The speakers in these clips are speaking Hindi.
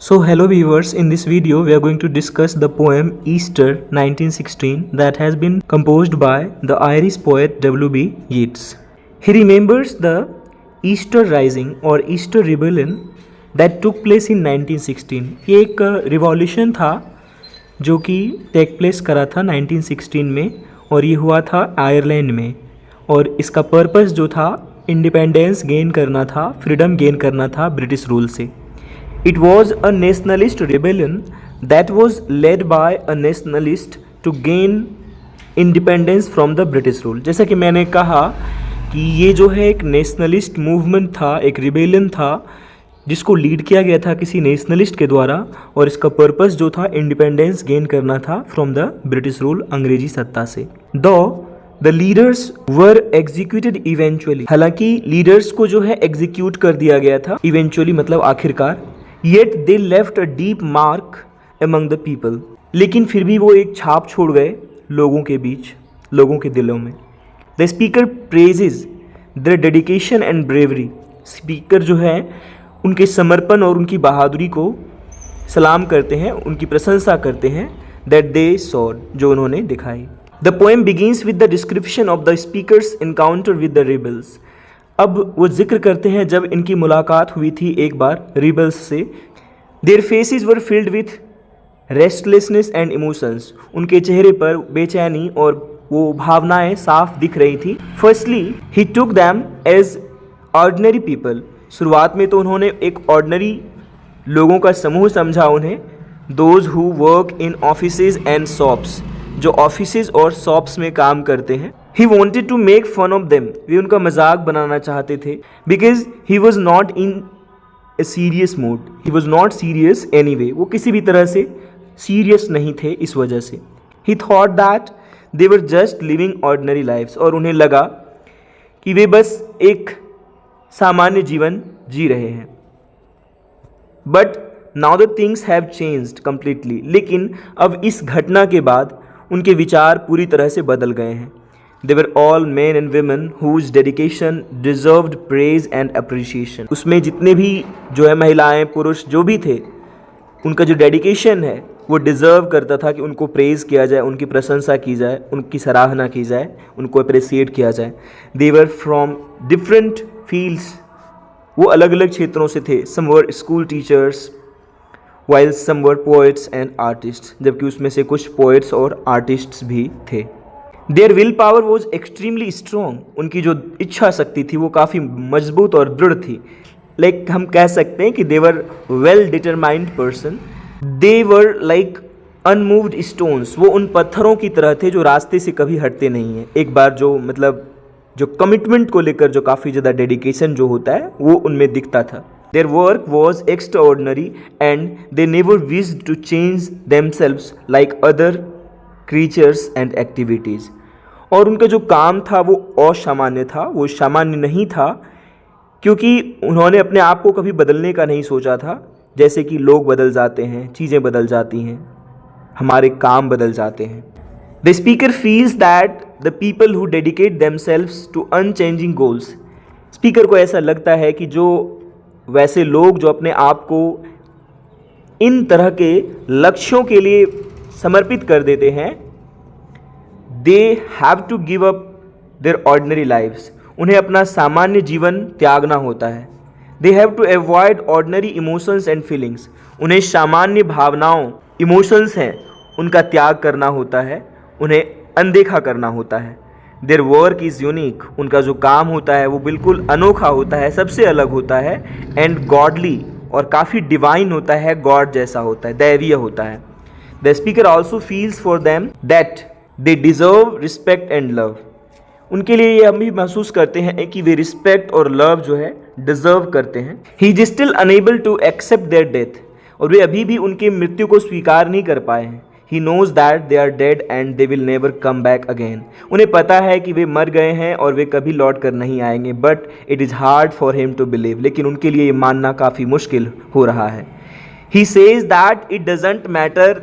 So hello viewers, in this video we are going to discuss the poem Easter 1916 that has been composed by the Irish poet W.B. Yeats. He remembers the Easter Rising or Easter Rebellion that took place in 1916. ये एक रिवॉल्यूशन था जो कि टेक प्लेस करा था 1916 में और ये हुआ था आयरलैंड में और इसका पर्पस जो था इंडिपेंडेंस गेन करना था, फ्रीडम गेन करना था ब्रिटिश रूल से. It was a nationalist rebellion that was led by a nationalist to gain independence from the British rule. जैसा कि मैंने कहा कि ये जो है एक नेशनलिस्ट मूवमेंट था, एक रिबेलियन था जिसको लीड किया गया था किसी नेशनलिस्ट के द्वारा और इसका पर्पस जो था इंडिपेंडेंस गेन करना था फ्रॉम द ब्रिटिश रूल, अंग्रेजी सत्ता से. The leaders were executed eventually. हालांकि लीडर्स को जो है एग्जीक्यूट कर दिया गया था, इवेंचुअली मतलब आखिरकार. Yet they left a deep mark among the people. लेकिन फिर भी वो एक छाप छोड़ गए लोगों के बीच, लोगों के दिलों में. The speaker praises their dedication and bravery. Speaker जो है उनके समर्पण और उनकी बहादुरी को सलाम करते हैं, उनकी प्रशंसा करते हैं. That they showed, जो उन्होंने दिखाई. The poem begins with the description of the speaker's encounter with the rebels. अब वो जिक्र करते हैं जब इनकी मुलाकात हुई थी एक बार रिबल्स से. Their faces were filled with restlessness and emotions. उनके चेहरे पर बेचैनी और वो भावनाएं साफ दिख रही थी. फर्स्टली ही took them as ordinary people. शुरुआत में तो उन्होंने एक ऑर्डिनरी लोगों का समूह समझा उन्हें. Those who work in offices and shops, जो ऑफिसेज और शॉप्स में काम करते हैं. He wanted to make fun of them. वे उनका मजाक बनाना चाहते थे. Because he was not in a serious mood. He was not serious anyway. वो किसी भी तरह से serious नहीं थे इस वजह से. He thought that they were just living ordinary lives. और उन्हें लगा कि वे बस एक सामान्य जीवन जी रहे हैं. But now the things have changed completely. लेकिन अब इस घटना के बाद उनके विचार पूरी तरह से बदल गए हैं. They were all men and women whose dedication deserved praise and appreciation. उसमें जितने भी जो है महिलाएं पुरुष जो भी थे उनका जो डेडिकेशन है वो डिज़र्व करता था कि उनको प्रेज़ किया जाए, उनकी प्रशंसा की जाए, उनकी सराहना की जाए, उनको अप्रिसिएट किया जाए. They were from different fields. वो अलग अलग क्षेत्रों से थे. Some were school teachers while some were poets and artists. जबकि उसमें से कुछ poets और artists भी थे. Their will power was extremely strong. उनकी जो इच्छा शक्ति थी वो काफ़ी मजबूत और दृढ़ थी. लाइक हम कह सकते हैं कि they were well determined person. They were like unmoved stones. वो उन पत्थरों की तरह थे जो रास्ते से कभी हटते नहीं हैं. एक बार जो मतलब जो कमिटमेंट को लेकर जो काफ़ी ज़्यादा डेडिकेशन जो होता है वो उनमें दिखता था. Their work was extraordinary and they never wished to change themselves like other creatures and activities. और उनका जो काम था वो असामान्य था, वो सामान्य नहीं था क्योंकि उन्होंने अपने आप को कभी बदलने का नहीं सोचा था. जैसे कि लोग बदल जाते हैं, चीज़ें बदल जाती हैं, हमारे काम बदल जाते हैं. The speaker feels that the people who dedicate themselves to unchanging goals. Speaker को ऐसा लगता है कि जो वैसे लोग जो अपने आप को इन तरह के लक्ष्यों के लिए समर्पित कर देते हैं, they have to give up their ordinary lives. उन्हें अपना सामान्य जीवन त्यागना होता है. They have to avoid ordinary emotions and feelings. उन्हें सामान्य भावनाओं, इमोशंस हैं, उनका त्याग करना होता है, उन्हें अनदेखा करना होता है. Their work is unique. उनका जो काम होता है वो बिल्कुल अनोखा होता है, सबसे अलग होता है. एंड गॉडली, और काफ़ी डिवाइन होता है, गॉड जैसा होता है, दैवीय होता है. The speaker also feels for them that they deserve respect and love. उनके लिए ये हम भी महसूस करते हैं कि वे रिस्पेक्ट और लव जो है डिजर्व करते हैं. He is still unable to accept their death. और वे अभी भी उनकी मृत्यु को स्वीकार नहीं कर पाए हैं. He knows that they are dead and they will never come back again. उन्हें पता है कि वे मर गए हैं और वे कभी लौट कर नहीं आएंगे. But it is hard for him to believe. लेकिन उनके लिए ये मानना काफ़ी मुश्किल हो रहा है. He says that it doesn't matter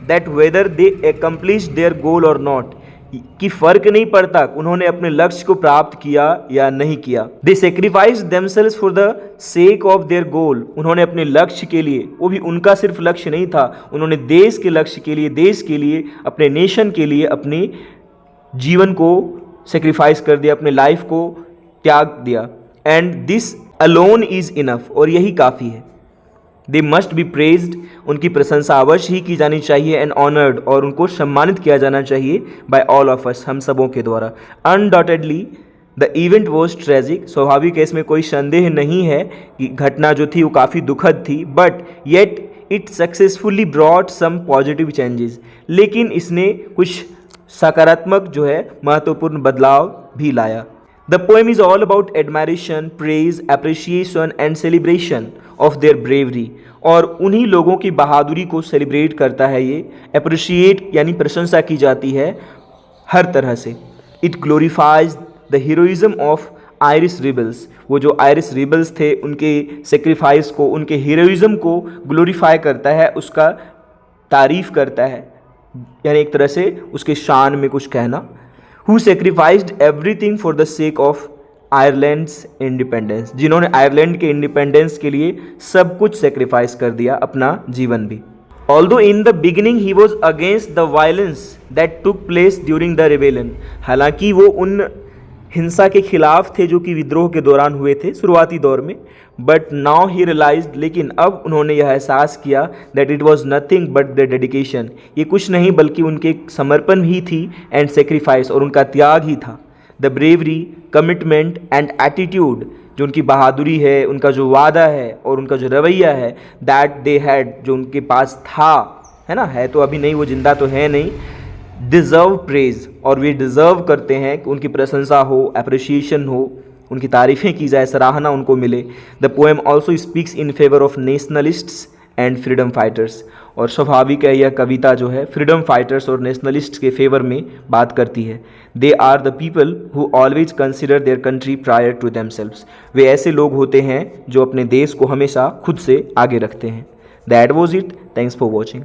that whether they accomplish their goal or not. कि फर्क नहीं पड़ता उन्होंने अपने लक्ष्य को प्राप्त किया या नहीं किया। दे sacrifice themselves for the sake of their गोल, उन्होंने अपने लक्ष्य के लिए, वो भी उनका सिर्फ लक्ष्य नहीं था, उन्होंने देश के लक्ष्य के लिए, देश के लिए, अपने नेशन के लिए अपने जीवन को सेक्रीफाइस कर दिया, अपने लाइफ को त्याग दिया। And this alone is enough, और यही काफ़ी है। दे मस्ट बी प्रेज्ड, उनकी प्रशंसा अवश्य ही की जानी चाहिए, एंड ऑनर्ड, और उनको सम्मानित किया जाना चाहिए बाय ऑल ऑफ अस, हम सबों के द्वारा। Undoubtedly the event was tragic, स्वाभाविक है, इसमें कोई संदेह नहीं है कि घटना जो थी वो काफ़ी दुखद थी, but yet it successfully brought some positive changes, लेकिन इसने कुछ सकारात्मक जो है महत्वपूर्ण बदलाव भी लाया। The poem is all about admiration, praise, appreciation and celebration of their bravery, और उन्हीं लोगों की बहादुरी को सेलिब्रेट करता है ये, अप्रिशिएट यानी प्रशंसा की जाती है हर तरह से। It glorifies the heroism of Irish rebels, वो जो आयरिश रिबल्स थे उनके सेक्रीफाइस को, उनके हीरोइज्म को ग्लोरीफाई करता है, उसका तारीफ करता है, यानी एक तरह से उसके शान में कुछ कहना। Who sacrificed everything for the sake of Ireland's independence, जिन्होंने आयरलैंड के इंडिपेंडेंस के लिए सब कुछ सेक्रीफाइस कर दिया, अपना जीवन भी। Although in the beginning he was against the violence that took place during the rebellion, हालांकि वो उन हिंसा के खिलाफ थे जो कि विद्रोह के दौरान हुए थे शुरुआती दौर में, बट नाउ ही रियलाइज्ड, लेकिन अब उन्होंने यह एहसास किया that it was nothing but the dedication, ये कुछ नहीं बल्कि उनके समर्पण ही थी, एंड सेक्रीफाइस, और उनका त्याग ही था। The bravery, commitment and attitude, जो उनकी बहादुरी है, उनका जो वादा है और उनका जो रवैया है, दैट दे हैड, जो उनके पास था, है ना, है तो अभी नहीं, वो जिंदा तो है नहीं, डिज़र्व प्रेज, और वे डिज़र्व करते हैं कि उनकी प्रशंसा हो, अप्रिसिएशन हो, उनकी तारीफ़ें की जाए, सराहना उनको मिले। The poem also speaks in favour of nationalists and freedom fighters, और स्वाभाविक है यह कविता जो है फ्रीडम फाइटर्स और नेशनलिस्ट के फेवर में बात करती है। They are the people who always consider their country prior to themselves, वे ऐसे लोग होते हैं जो अपने देश को हमेशा खुद से आगे रखते हैं। That was it, thanks for watching.